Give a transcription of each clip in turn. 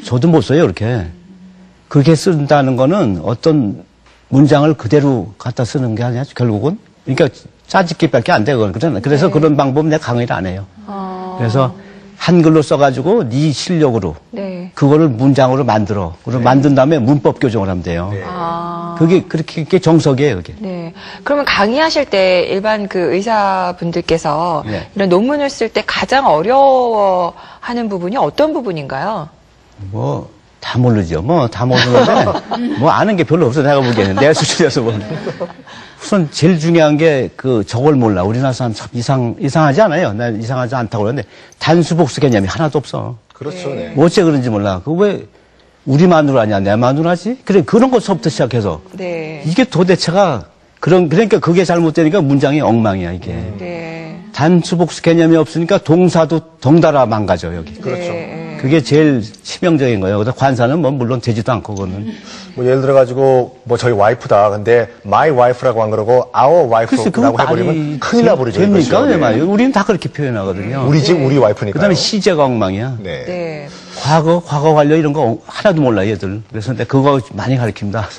저도 못 써요, 그렇게. 그렇게 쓴다는 거는 어떤 문장을 그대로 갖다 쓰는 게 아니야, 결국은. 그러니까 짜집기밖에 안 되거든. 그래서 네. 그런 방법 내가 강의를 안 해요. 그래서 한글로 써가지고 네 실력으로 네. 그거를 문장으로 만들어. 그리고 만든 다음에 문법 교정을 하면 돼요. 그게 그렇게 정석이에요, 그게. 네. 그러면 강의하실 때 일반 그 의사분들께서 네. 이런 논문을 쓸 때 가장 어려워하는 부분이 어떤 부분인가요? 뭐, 다 모르죠. 뭐, 다 모르는데, 뭐, 아는 게 별로 없어, 내가 보기에는. 내 수준에서 보면. 우선 제일 중요한 게, 저걸 몰라. 우리나라 사람 참 이상하지 않아요. 난 이상하지 않다고 그러는데, 단수복수 개념이 하나도 없어. 그렇죠, 네. 뭐 어째 그런지 몰라. 그거 왜, 우리 마누라 아니야? 내 마누라지? 그래, 그런 것부터 시작해서. 네. 이게 도대체가, 그러니까 그게 잘못되니까 문장이 엉망이야, 이게. 네. 단수복수 개념이 없으니까 동사도 덩달아 망가져, 여기. 그렇죠. 네. 그게 제일 치명적인 거예요. 그래서 관사는 뭐 물론 되지도 않고, 그거는. 뭐 예를 들어가지고 뭐 저희 와이프다. 근데 my wife라고 안 그러고 our wife라고 해버리면 큰일 나버리죠. 됩니까? 네, 네. 말이에요. 우리는 다 그렇게 표현하거든요. 우리 집 우리 와이프니까. 그 다음에 시제가 엉망이야. 네. 네. 과거 관련 이런 거 하나도 몰라, 얘들. 그래서 내가 그거 많이 가르칩니다.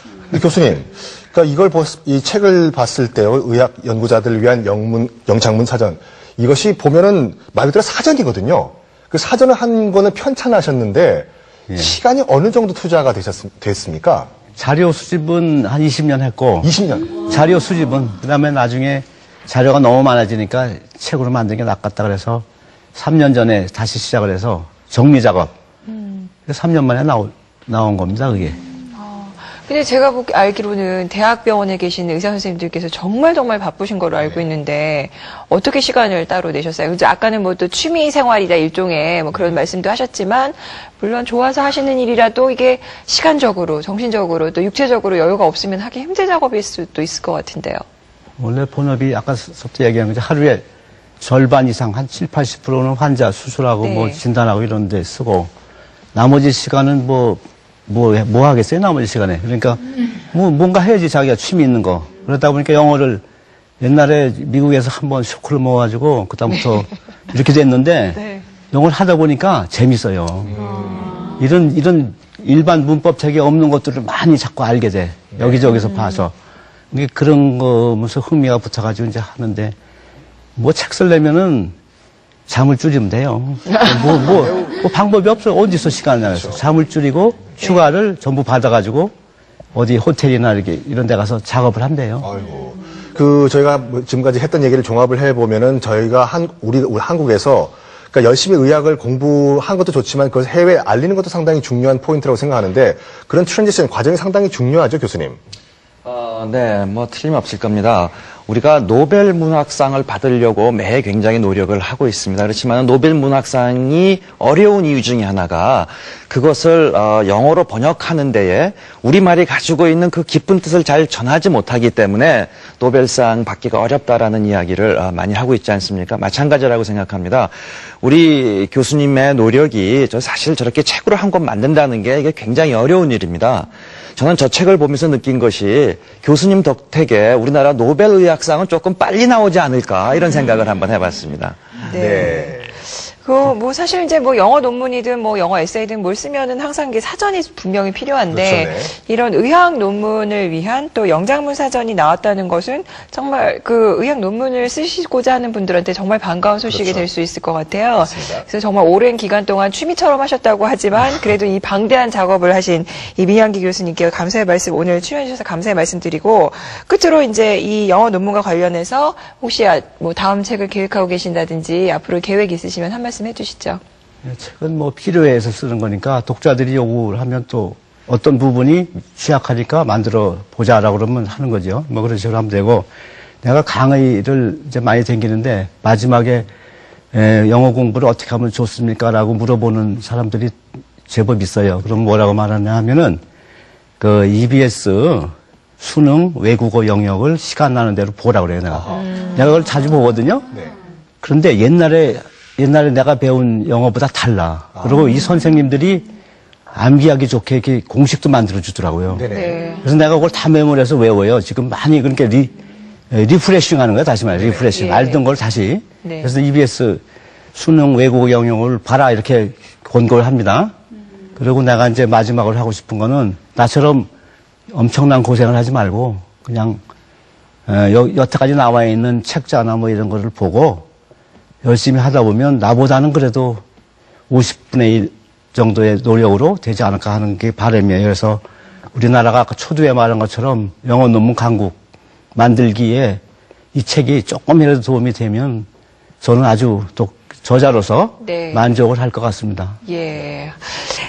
교수님, 그러니까 이 책을 봤을 때요, 의학 연구자들을 위한 영창문 사전, 이것이 보면은 말 그대로 사전이거든요. 그 사전을 한 거는 편찬하셨는데 예. 시간이 어느 정도 투자가 됐습니까? 자료 수집은 한 20년 했고 20년. 자료 수집은 그다음에 나중에 자료가 너무 많아지니까 책으로 만드는 게 낫겠다 그래서 3년 전에 다시 시작을 해서 정리 작업. 3년 만에 나온 겁니다, 그게. 근데 제가 알기로는 대학병원에 계신 의사 선생님들께서 정말 바쁘신 걸로 알고 있는데 어떻게 시간을 따로 내셨어요? 이제 아까는 뭐 또 취미 생활이다 일종의 뭐 그런 말씀도 하셨지만 물론 좋아서 하시는 일이라도 이게 시간적으로, 정신적으로 또 육체적으로 여유가 없으면 하기 힘든 작업일 수도 있을 것 같은데요. 원래 본업이 아까부터 얘기한 거죠. 하루에 절반 이상 한 70~80%는 환자 수술하고 네. 뭐 진단하고 이런 데 쓰고 나머지 시간은 뭐 하겠어요, 나머지 시간에. 그러니까, 뭔가 해야지, 자기가 취미 있는 거. 그러다 보니까 영어를 옛날에 미국에서 한번 쇼크를 먹어가지고, 그다음부터 이렇게 됐는데, 네. 영어를 하다 보니까 재밌어요. 이런 일반 문법책에 없는 것들을 많이 자꾸 알게 돼. 여기저기서 봐서. 그런 거면서 흥미가 붙어가지고 이제 하는데, 뭐 책 쓰려면은, 잠을 줄이면 돼요. 뭐 방법이 없어요. 어디서 시간을 내서 잠을 줄이고 휴가를 전부 받아가지고 어디 호텔이나 이런 데 가서 작업을 한대요. 아이고. 저희가 뭐 지금까지 했던 얘기를 종합을 해보면은 저희가 우리 한국에서 그러니까 열심히 의학을 공부한 것도 좋지만 그걸 해외에 알리는 것도 상당히 중요한 포인트라고 생각하는데 그런 트랜지션 과정이 상당히 중요하죠, 교수님? 네, 뭐 틀림없을 겁니다. 우리가 노벨 문학상을 받으려고 매해 굉장히 노력을 하고 있습니다. 그렇지만 노벨 문학상이 어려운 이유 중에 하나가 그것을 영어로 번역하는 데에 우리말이 가지고 있는 그 깊은 뜻을 잘 전하지 못하기 때문에 노벨상 받기가 어렵다라는 이야기를 많이 하고 있지 않습니까? 마찬가지라고 생각합니다. 우리 교수님의 노력이 사실 저렇게 책으로 한 권 만든다는 게 이게 굉장히 어려운 일입니다. 저는 저 책을 보면서 느낀 것이 교수님 덕택에 우리나라 노벨 의학상은 조금 빨리 나오지 않을까 이런 생각을 한번 해봤습니다. 네. 뭐 사실 이제 뭐 영어 논문이든 뭐 영어 에세이든 뭘 쓰면은 항상 이게 사전이 분명히 필요한데 그렇죠, 네. 이런 의학 논문을 위한 또 영장문 사전이 나왔다는 것은 정말 그 의학 논문을 쓰시고자 하는 분들한테 정말 반가운 소식이 그렇죠. 될 수 있을 것 같아요. 맞습니다. 그래서 정말 오랜 기간 동안 취미처럼 하셨다고 하지만 그래도 이 방대한 작업을 하신 이 민향기 교수님께 감사의 말씀 오늘 출연해 주셔서 감사의 말씀드리고 끝으로 이제 이 영어 논문과 관련해서 혹시 뭐 다음 책을 계획하고 계신다든지 앞으로 계획 있으시면 한 말씀 해주시죠. 책은 뭐 필요해서 쓰는 거니까 독자들이 요구를 하면 또 어떤 부분이 취약하니까 만들어 보자라고 그러면 하는 거죠. 뭐 그런 식으로 하면 되고 내가 강의를 이제 많이 다니는데 마지막에 영어 공부를 어떻게 하면 좋습니까? 라고 물어보는 사람들이 제법 있어요. 그럼 뭐라고 말하냐 하면은 그 EBS 수능 외국어 영역을 시간 나는 대로 보라고 그래요, 내가. 내가 그걸 자주 보거든요. 네. 그런데 옛날에 내가 배운 영어보다 달라. 그리고 이 선생님들이 암기하기 좋게 이렇게 공식도 만들어 주더라고요. 네네. 네. 그래서 내가 그걸 다 메모해서 외워요. 지금 많이 그러니까 리프레싱 하는 거야, 다시 말해. 리프레싱. 예. 알던 걸 다시. 네. 그래서 EBS 수능 외국어 영역을 봐라 이렇게 권고를 합니다. 그리고 내가 이제 마지막으로 하고 싶은 거는 나처럼 엄청난 고생을 하지 말고 그냥 여태까지 나와 있는 책자나 뭐 이런 거를 보고 열심히 하다 보면 나보다는 그래도 50분의 1 정도의 노력으로 되지 않을까 하는 게 바람이에요. 그래서 우리나라가 아까 초두에 말한 것처럼 영어 논문 강국 만들기에 이 책이 조금이라도 도움이 되면 저는 아주 저자로서 네. 만족을 할 것 같습니다. 예.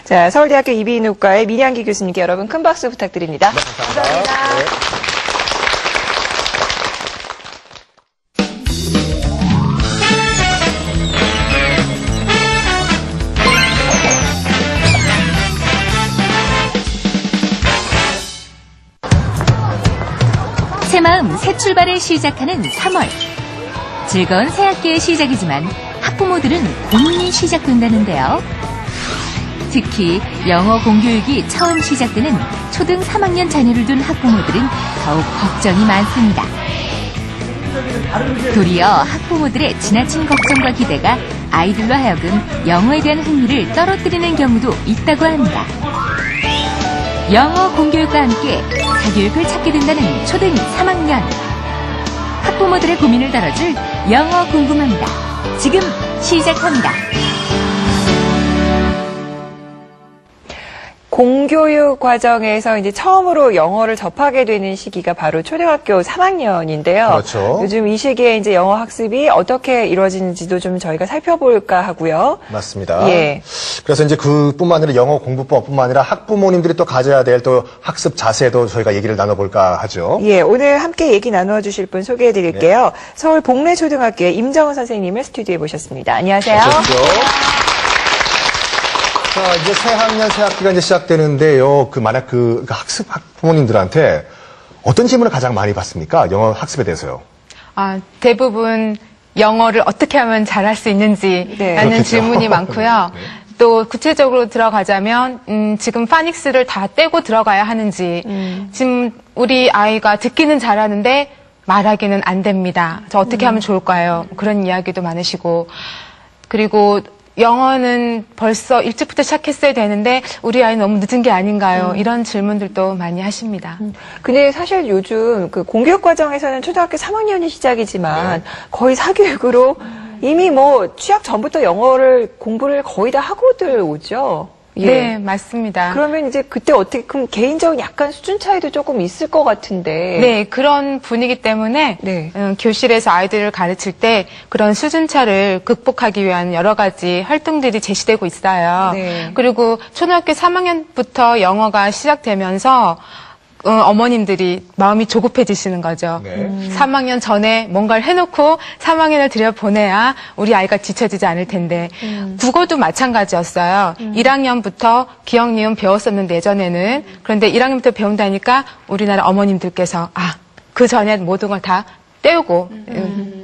자, 서울대학교 이비인후과의 민양기 교수님께 여러분 큰 박수 부탁드립니다. 감사합니다. 새마음 새 출발을 시작하는 3월. 즐거운 새학기의 시작이지만 학부모들은 고민이 시작된다는데요. 특히 영어 공교육이 처음 시작되는 초등 3학년 자녀를 둔 학부모들은 더욱 걱정이 많습니다. 도리어 학부모들의 지나친 걱정과 기대가 아이들로 하여금 영어에 대한 흥미를 떨어뜨리는 경우도 있다고 합니다. 영어 공교육과 함께 사교육을 찾게 된다는 초등 3학년. 학부모들의 고민을 덜어줄 영어 궁금합니다. 지금 시작합니다. 공교육 과정에서 이제 처음으로 영어를 접하게 되는 시기가 바로 초등학교 3학년인데요. 그렇죠. 요즘 이 시기에 이제 영어 학습이 어떻게 이루어지는지도 좀 저희가 살펴볼까 하고요. 맞습니다. 예. 그래서 이제 그뿐만 아니라 영어 공부법뿐만 아니라 학부모님들이 또 가져야 될 또 학습 자세도 저희가 얘기를 나눠볼까 하죠. 예, 오늘 함께 얘기 나누어 주실 분 소개해 드릴게요. 서울 복례초등학교의 임정은 선생님을 스튜디오에 모셨습니다. 안녕하세요. 어서 오십시오. 자, 이제 새 학년, 새 학기가 이제 시작되는데요. 만약 학습 학부모님들한테 어떤 질문을 가장 많이 받습니까? 영어 학습에 대해서요. 대부분 영어를 어떻게 하면 잘할 수 있는지라는 그렇겠죠. 질문이 많고요. 네. 또 구체적으로 들어가자면 지금 파닉스를 다 떼고 들어가야 하는지 지금 우리 아이가 듣기는 잘하는데 말하기는 안 됩니다. 저 어떻게 하면 좋을까요? 그런 이야기도 많으시고 그리고 영어는 벌써 일찍부터 시작했어야 되는데 우리 아이 너무 늦은 게 아닌가요? 이런 질문들도 많이 하십니다. 근데 사실 요즘 그 공교육 과정에서는 초등학교 3학년이 시작이지만 거의 사교육으로 이미 뭐 취학 전부터 영어를 공부를 거의 다 하고들 오죠. 예. 네, 맞습니다. 그러면 이제 그때 어떻게 그럼 개인적인 약간 수준 차이도 조금 있을 것 같은데. 네, 그런 분위기 때문에 네. 교실에서 아이들을 가르칠 때 그런 수준차를 극복하기 위한 여러 가지 활동들이 제시되고 있어요. 네. 그리고 초등학교 3학년부터 영어가 시작되면서 어머님들이 마음이 조급해지시는 거죠. 네. 3학년 전에 뭔가를 해놓고 3학년을 들여보내야 우리 아이가 지쳐지지 않을 텐데 국어도 마찬가지였어요. 1학년부터 기억, 니은 배웠었는데 예전에는 그런데 1학년부터 배운다니까 우리나라 어머님들께서 그 전에 모든 걸 다 떼우고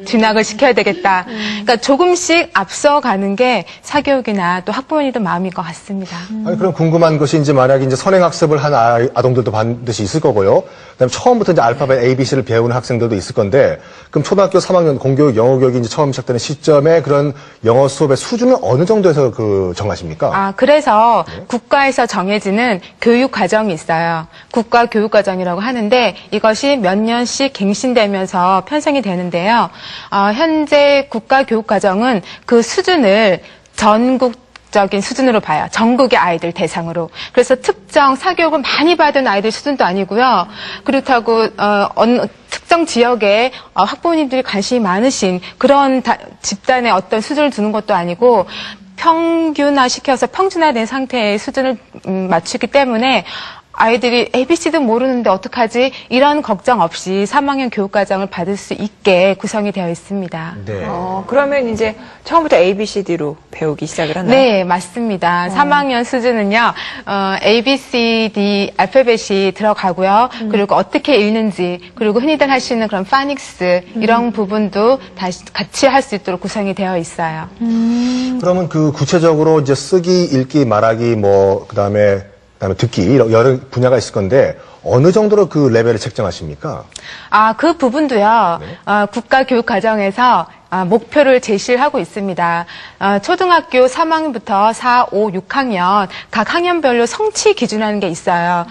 진학을 시켜야 되겠다. 그러니까 조금씩 앞서가는 게 사교육이나 또 학부모님들 마음인 것 같습니다. 아니, 그럼 궁금한 것이 이제 만약에 이제 선행학습을 한 아동들도 반드시 있을 거고요. 그다음에 처음부터 이제 알파벳 ABC를 배우는 학생들도 있을 건데, 그럼 초등학교 3학년 공교육, 영어 교육이 이제 처음 시작되는 시점에 그런 영어 수업의 수준은 어느 정도에서 정하십니까? 그래서 국가에서 정해지는 교육 과정이 있어요. 국가 교육 과정이라고 하는데 이것이 몇 년씩 갱신되면서 편성이 되는데요. 현재 국가 교육 과정은 그 수준을 전국적인 수준으로 봐요. 전국의 아이들 대상으로. 그래서 특정 사교육을 많이 받은 아이들 수준도 아니고요. 그렇다고 어느 특정 지역에 학부모님들이 관심이 많으신 그런 집단의 어떤 수준을 두는 것도 아니고 평균화시켜서 평준화된 상태의 수준을 맞추기 때문에 아이들이 ABC도 모르는데 어떡하지? 이런 걱정 없이 3학년 교육과정을 받을 수 있게 구성이 되어 있습니다. 네. 그러면 이제 처음부터 ABCD로 배우기 시작을 하나요? 네, 맞습니다. 3학년 수준은요, ABCD 알파벳이 들어가고요. 그리고 어떻게 읽는지, 그리고 흔히들 하시는 그런 파닉스, 이런 부분도 같이 할 수 있도록 구성이 되어 있어요. 그러면 구체적으로 이제 쓰기, 읽기, 말하기, 그다음에 그다음에 듣기 여러 분야가 있을 건데 어느 정도로 그 레벨을 책정하십니까? 그 부분도요. 국가교육과정에서 목표를 제시를 하고 있습니다. 초등학교 3학년부터 4, 5, 6학년 각 학년별로 성취 기준하는 게 있어요.